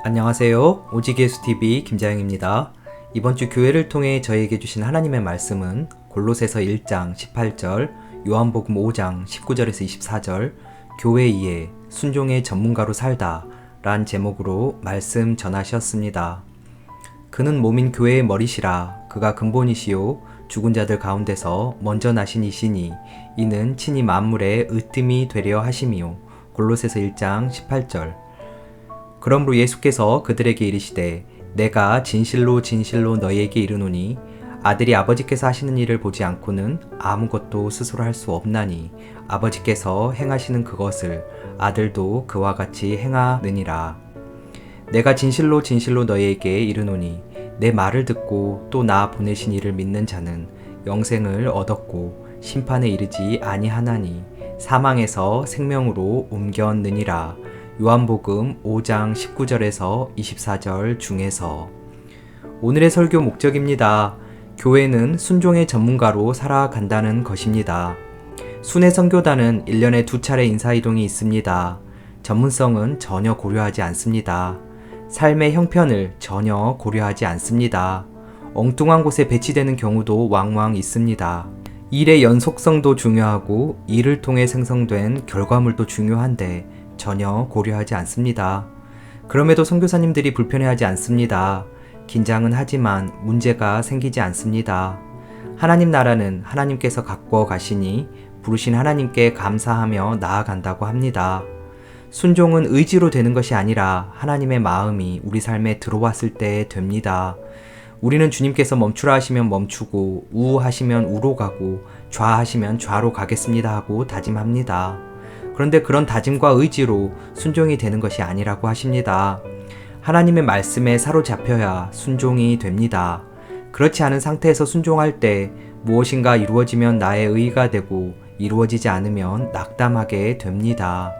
안녕하세요. 오직예수TV 김자영입니다. 이번 주 교회를 통해 저에게 주신 하나님의 말씀은 골로새서 1장 18절, 요한복음 5장 19절에서 24절, 교회 이에 순종의 전문가로 살다 란 제목으로 말씀 전하셨습니다. 그는 몸인 교회의 머리시라. 그가 근본이시요 죽은 자들 가운데서 먼저 나신 이시니 이는 친히 만물의 으뜸이 되려 하심이요. 골로새서 1장 18절. 그러므로 예수께서 그들에게 이르시되 내가 진실로 진실로 너희에게 이르노니 아들이 아버지께서 하시는 일을 보지 않고는 아무것도 스스로 할 수 없나니 아버지께서 행하시는 그것을 아들도 그와 같이 행하느니라. 내가 진실로 진실로 너희에게 이르노니 내 말을 듣고 또 나 보내신 이를 믿는 자는 영생을 얻었고 심판에 이르지 아니하나니 사망에서 생명으로 옮겼느니라. 요한복음 5장 19절에서 24절 중에서. 오늘의 설교 목적입니다. 교회는 순종의 전문가로 살아간다는 것입니다. 순회 선교단은 1년에 2차례 인사이동이 있습니다. 전문성은 전혀 고려하지 않습니다. 삶의 형편을 전혀 고려하지 않습니다. 엉뚱한 곳에 배치되는 경우도 왕왕 있습니다. 일의 연속성도 중요하고 일을 통해 생성된 결과물도 중요한데 전혀 고려하지 않습니다. 그럼에도 선교사님들이 불편해하지 않습니다. 긴장은 하지만 문제가 생기지 않습니다. 하나님 나라는 하나님께서 가꾸어 가시니 부르신 하나님께 감사하며 나아간다고 합니다. 순종은 의지로 되는 것이 아니라 하나님의 마음이 우리 삶에 들어왔을 때 됩니다. 우리는 주님께서 멈추라 하시면 멈추고 우하시면 우로 가고 좌하시면 좌로 가겠습니다 하고 다짐합니다. 그런데 그런 다짐과 의지로 순종이 되는 것이 아니라고 하십니다. 하나님의 말씀에 사로잡혀야 순종이 됩니다. 그렇지 않은 상태에서 순종할 때 무엇인가 이루어지면 나의 의의가 되고 이루어지지 않으면 낙담하게 됩니다.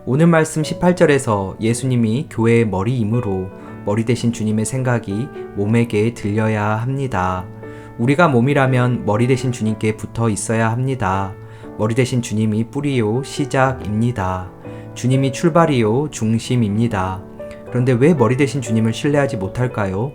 오늘 말씀 18절에서 예수님이 교회의 머리이므로 머리 대신 주님의 생각이 몸에게 들려야 합니다. 우리가 몸이라면 머리 대신 주님께 붙어 있어야 합니다. 머리 대신 주님이 뿌리요 시작입니다. 주님이 출발이요 중심입니다. 그런데 왜 머리 대신 주님을 신뢰하지 못할까요?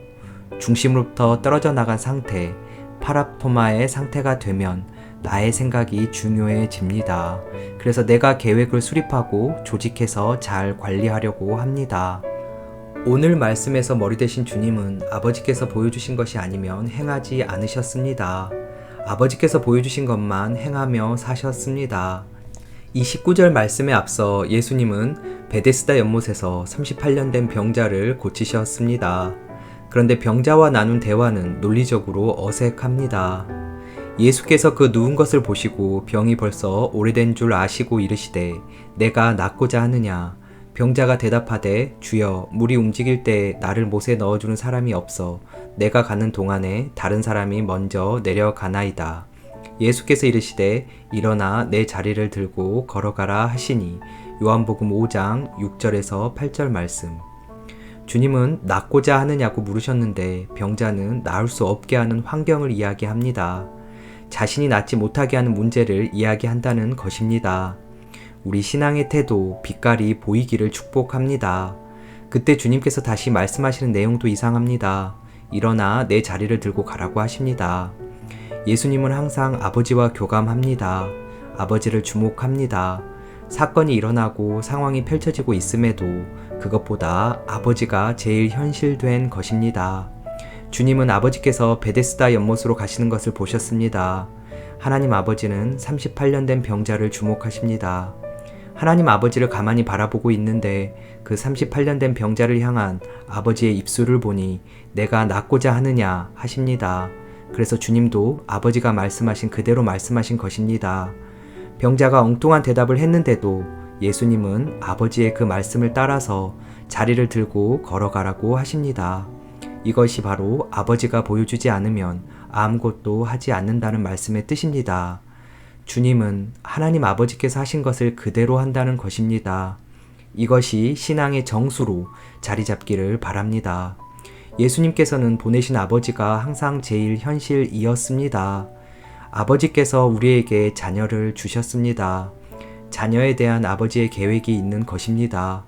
중심으로부터 떨어져 나간 상태, 파라포마의 상태가 되면 나의 생각이 중요해집니다. 그래서 내가 계획을 수립하고 조직해서 잘 관리하려고 합니다. 오늘 말씀에서 머리 대신 주님은 아버지께서 보여주신 것이 아니면 행하지 않으셨습니다. 아버지께서 보여주신 것만 행하며 사셨습니다. 이 19절 말씀에 앞서 예수님은 베데스다 연못에서 38년 된 병자를 고치셨습니다. 그런데 병자와 나눈 대화는 논리적으로 어색합니다. 예수께서 그 누운 것을 보시고 병이 벌써 오래된 줄 아시고 이르시되 내가 낫고자 하느냐. 병자가 대답하되 주여 물이 움직일 때 나를 못에 넣어주는 사람이 없어 내가 가는 동안에 다른 사람이 먼저 내려가나이다. 예수께서 이르시되 일어나 내 자리를 들고 걸어가라 하시니 요한복음 5장 6절에서 8절 말씀. 주님은 낫고자 하느냐고 물으셨는데 병자는 나을 수 없게 하는 환경을 이야기합니다. 자신이 낫지 못하게 하는 문제를 이야기한다는 것입니다. 우리 신앙의 태도, 빛깔이 보이기를 축복합니다. 그때 주님께서 다시 말씀하시는 내용도 이상합니다. 일어나 내 자리를 들고 가라고 하십니다. 예수님은 항상 아버지와 교감합니다. 아버지를 주목합니다. 사건이 일어나고 상황이 펼쳐지고 있음에도 그것보다 아버지가 제일 현실된 것입니다. 주님은 아버지께서 베데스다 연못으로 가시는 것을 보셨습니다. 하나님 아버지는 38년 된 병자를 주목하십니다. 하나님 아버지를 가만히 바라보고 있는데 그 38년 된 병자를 향한 아버지의 입술을 보니 내가 낫고자 하느냐 하십니다. 그래서 주님도 아버지가 말씀하신 그대로 말씀하신 것입니다. 병자가 엉뚱한 대답을 했는데도 예수님은 아버지의 그 말씀을 따라서 자리를 들고 걸어가라고 하십니다. 이것이 바로 아버지가 보여주지 않으면 아무것도 하지 않는다는 말씀의 뜻입니다. 주님은 하나님 아버지께서 하신 것을 그대로 한다는 것입니다. 이것이 신앙의 정수로 자리 잡기를 바랍니다. 예수님께서는 보내신 아버지가 항상 제일 현실이었습니다. 아버지께서 우리에게 자녀를 주셨습니다. 자녀에 대한 아버지의 계획이 있는 것입니다.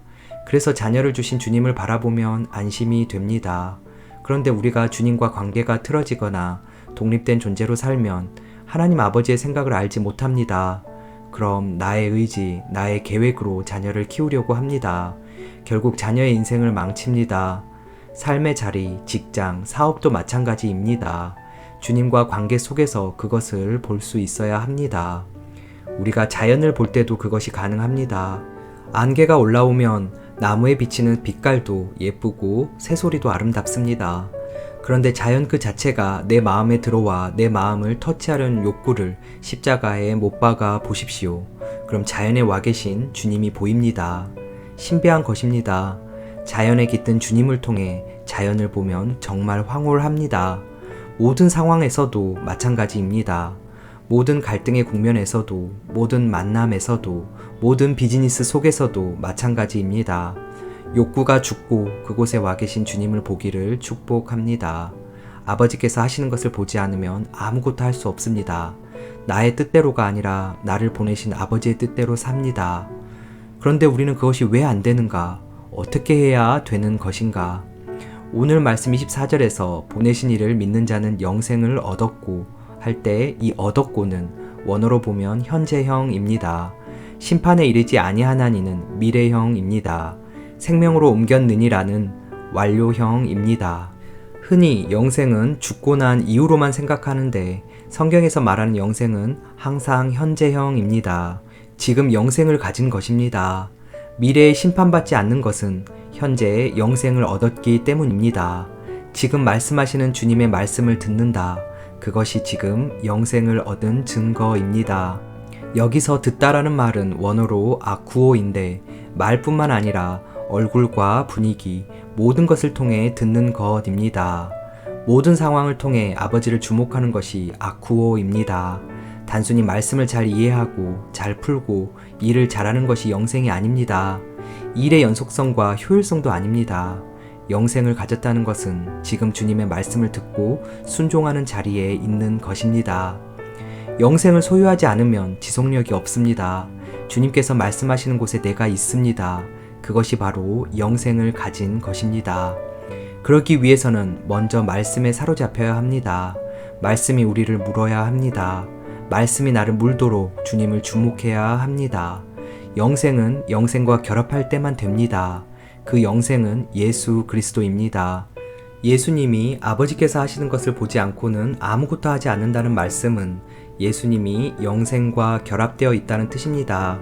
그래서 자녀를 주신 주님을 바라보면 안심이 됩니다. 그런데 우리가 주님과 관계가 틀어지거나 독립된 존재로 살면 하나님 아버지의 생각을 알지 못합니다. 그럼 나의 의지, 나의 계획으로 자녀를 키우려고 합니다. 결국 자녀의 인생을 망칩니다. 삶의 자리, 직장, 사업도 마찬가지입니다. 주님과 관계 속에서 그것을 볼 수 있어야 합니다. 우리가 자연을 볼 때도 그것이 가능합니다. 안개가 올라오면 나무에 비치는 빛깔도 예쁘고 새소리도 아름답습니다. 그런데 자연 그 자체가 내 마음에 들어와 내 마음을 터치하려는 욕구를 십자가에 못 박아 보십시오. 그럼 자연에 와 계신 주님이 보입니다. 신비한 것입니다. 자연에 깃든 주님을 통해 자연을 보면 정말 황홀합니다. 모든 상황에서도 마찬가지입니다. 모든 갈등의 국면에서도, 모든 만남에서도, 모든 비즈니스 속에서도 마찬가지입니다. 욕구가 죽고 그곳에 와 계신 주님을 보기를 축복합니다. 아버지께서 하시는 것을 보지 않으면 아무것도 할 수 없습니다. 나의 뜻대로가 아니라 나를 보내신 아버지의 뜻대로 삽니다. 그런데 우리는 그것이 왜 안 되는가? 어떻게 해야 되는 것인가? 오늘 말씀 24절에서 보내신 이를 믿는 자는 영생을 얻었고 할 때 이 얻었고는 원어로 보면 현재형입니다. 심판에 이르지 아니하나니는 미래형입니다. 생명으로 옮겼느니라는 완료형입니다. 흔히 영생은 죽고 난 이후로만 생각하는데 성경에서 말하는 영생은 항상 현재형입니다. 지금 영생을 가진 것입니다. 미래에 심판받지 않는 것은 현재의 영생을 얻었기 때문입니다. 지금 말씀하시는 주님의 말씀을 듣는다. 그것이 지금 영생을 얻은 증거입니다. 여기서 듣다라는 말은 원어로 아쿠오인데 말뿐만 아니라 얼굴과 분위기, 모든 것을 통해 듣는 것입니다. 모든 상황을 통해 아버지를 주목하는 것이 아쿠오입니다. 단순히 말씀을 잘 이해하고 잘 풀고 일을 잘하는 것이 영생이 아닙니다. 일의 연속성과 효율성도 아닙니다. 영생을 가졌다는 것은 지금 주님의 말씀을 듣고 순종하는 자리에 있는 것입니다. 영생을 소유하지 않으면 지속력이 없습니다. 주님께서 말씀하시는 곳에 내가 있습니다. 그것이 바로 영생을 가진 것입니다. 그러기 위해서는 먼저 말씀에 사로잡혀야 합니다. 말씀이 우리를 물어야 합니다. 말씀이 나를 물도록 주님을 주목해야 합니다. 영생은 영생과 결합할 때만 됩니다. 그 영생은 예수 그리스도입니다. 예수님이 아버지께서 하시는 것을 보지 않고는 아무것도 하지 않는다는 말씀은 예수님이 영생과 결합되어 있다는 뜻입니다.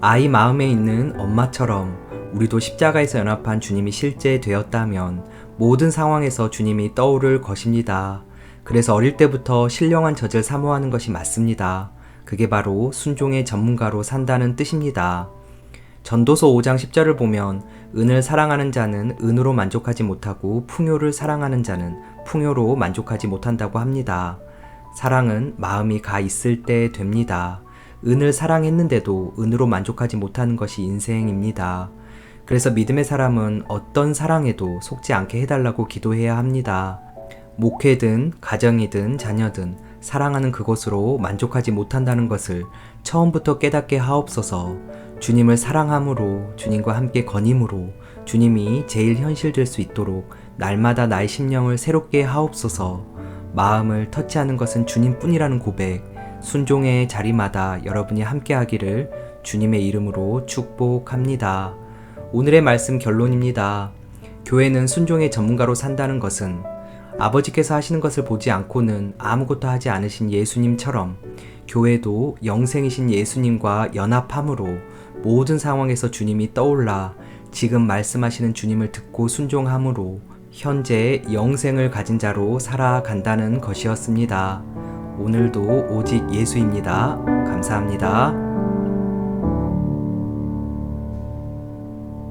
아이 마음에 있는 엄마처럼 우리도 십자가에서 연합한 주님이 실제 되었다면 모든 상황에서 주님이 떠오를 것입니다. 그래서 어릴 때부터 신령한 젖을 사모하는 것이 맞습니다. 그게 바로 순종의 전문가로 산다는 뜻입니다. 전도서 5장 10절을 보면 은을 사랑하는 자는 은으로 만족하지 못하고 풍요를 사랑하는 자는 풍요로 만족하지 못한다고 합니다. 사랑은 마음이 가 있을 때 됩니다. 은을 사랑했는데도 은으로 만족하지 못하는 것이 인생입니다. 그래서 믿음의 사람은 어떤 사랑에도 속지 않게 해달라고 기도해야 합니다. 목회든 가정이든 자녀든 사랑하는 그것으로 만족하지 못한다는 것을 처음부터 깨닫게 하옵소서. 주님을 사랑함으로, 주님과 함께 거님으로 주님이 제일 현실될 수 있도록 날마다 나의 심령을 새롭게 하옵소서. 마음을 터치하는 것은 주님뿐이라는 고백, 순종의 자리마다 여러분이 함께 하기를 주님의 이름으로 축복합니다. 오늘의 말씀 결론입니다. 교회는 순종의 전문가로 산다는 것은 아버지께서 하시는 것을 보지 않고는 아무것도 하지 않으신 예수님처럼 교회도 영생이신 예수님과 연합함으로 모든 상황에서 주님이 떠올라 지금 말씀하시는 주님을 듣고 순종함으로 현재 영생을 가진 자로 살아간다는 것이었습니다. 오늘도 오직 예수입니다. 감사합니다.